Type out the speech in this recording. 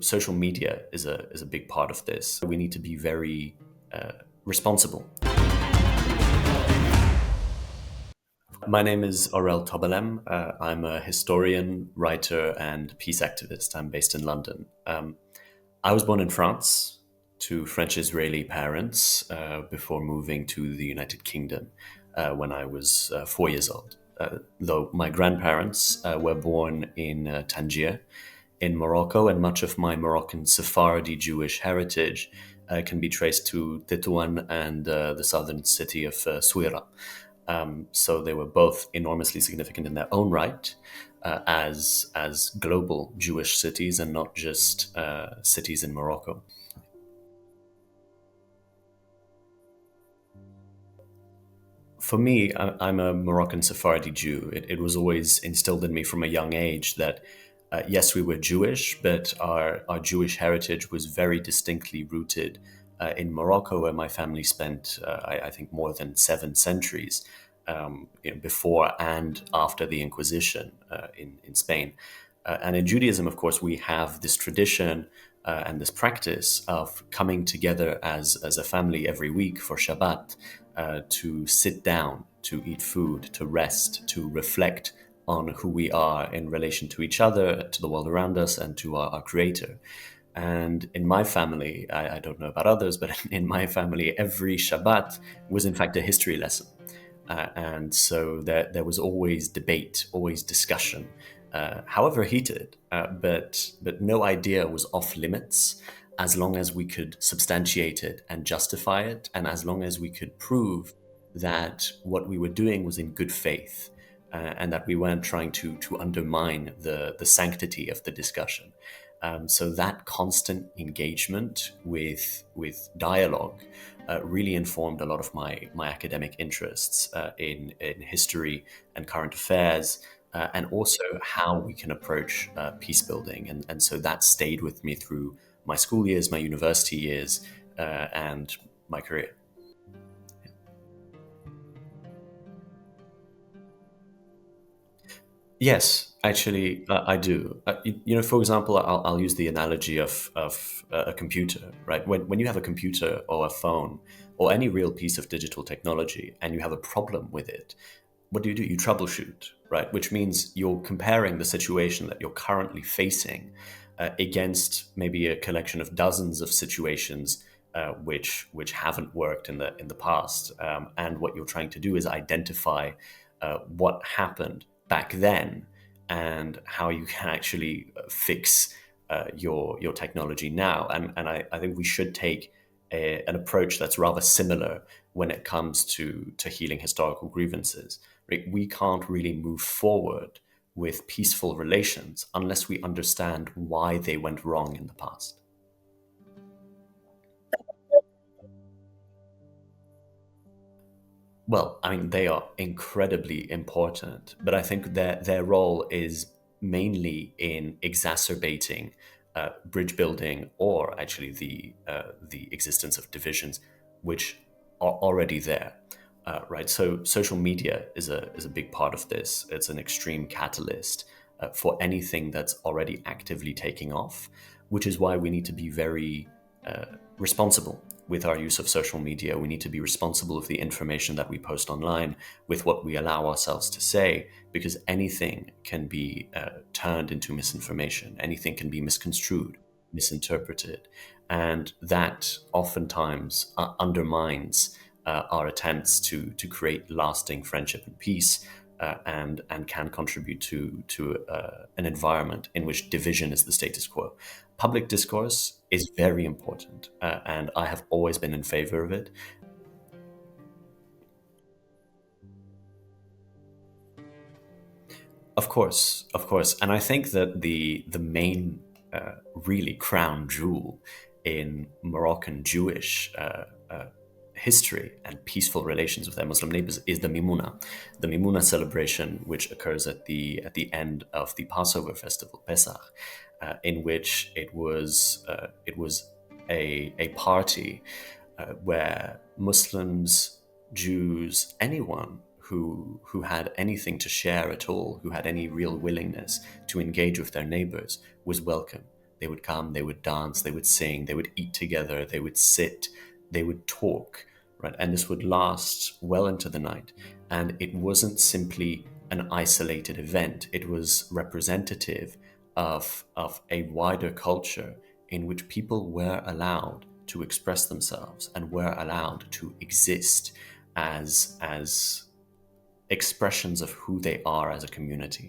Social media is a big part of this. We need to be very responsible. My name is Aurel Tobalem. I'm a historian, writer, and peace activist. I'm based in London. I was born in France to French-Israeli parents before moving to the United Kingdom when I was 4 years old. Though my grandparents were born in Tangier in Morocco, and much of my Moroccan Sephardi Jewish heritage can be traced to Tetouan and the southern city of Souira. So they were both enormously significant in their own right as global Jewish cities and not just cities in Morocco. For me, I'm a Moroccan Sephardi Jew. It was always instilled in me from a young age that yes, we were Jewish, but our Jewish heritage was very distinctly rooted in Morocco, where my family spent, I think, more than 7 centuries before and after the Inquisition in Spain. And in Judaism, of course, we have this tradition and this practice of coming together as a family every week for Shabbat to sit down, to eat food, to rest, to reflect on who we are in relation to each other, to the world around us, and to our Creator. And in my family, I don't know about others, but in my family, every Shabbat was in fact a history lesson. And so there was always debate, always discussion, however heated, but no idea was off limits as long as we could substantiate it and justify it, and as long as we could prove that what we were doing was in good faith, and that we weren't trying to undermine the sanctity of the discussion. So that constant engagement with dialogue really informed a lot of my academic interests in history and current affairs, and also how we can approach peace building. And so that stayed with me through my school years, my university years, and my career. Yes, actually, I do. For example, I'll use the analogy of a computer, right? When you have a computer or a phone or any real piece of digital technology and you have a problem with it, what do? You troubleshoot, right? Which means you're comparing the situation that you're currently facing against maybe a collection of dozens of situations which haven't worked in the past, and what you're trying to do is identify what happened back then and how you can actually fix your technology now. And I think we should take an approach that's rather similar when it comes to healing historical grievances. Right? We can't really move forward with peaceful relations unless we understand why they went wrong in the past. Well, I mean, they are incredibly important, but I think their role is mainly in exacerbating bridge building, or actually the existence of divisions which are already there. Right. So social media is a big part of this. It's an extreme catalyst for anything that's already actively taking off, which is why we need to be very responsible with our use of social media. We need to be responsible of the information that we post online, with what we allow ourselves to say, because anything can be turned into misinformation. Anything can be misconstrued, misinterpreted. And that oftentimes undermines our attempts to create lasting friendship and peace, and can contribute to an environment in which division is the status quo. Public discourse is very important, and I have always been in favor of it. Of course, and I think that the main, really crown jewel in Moroccan Jewish history and peaceful relations with their Muslim neighbors is the Mimuna celebration, which occurs at the end of the Passover festival, Pesach, in which it was a party where Muslims, Jews, anyone who had anything to share at all, who had any real willingness to engage with their neighbors, was welcome. They would come, they would dance, they would sing, they would eat together, they would sit, they would talk, right? And this would last well into the night. And it wasn't simply an isolated event, it was representative of a wider culture in which people were allowed to express themselves and were allowed to exist as expressions of who they are as a community.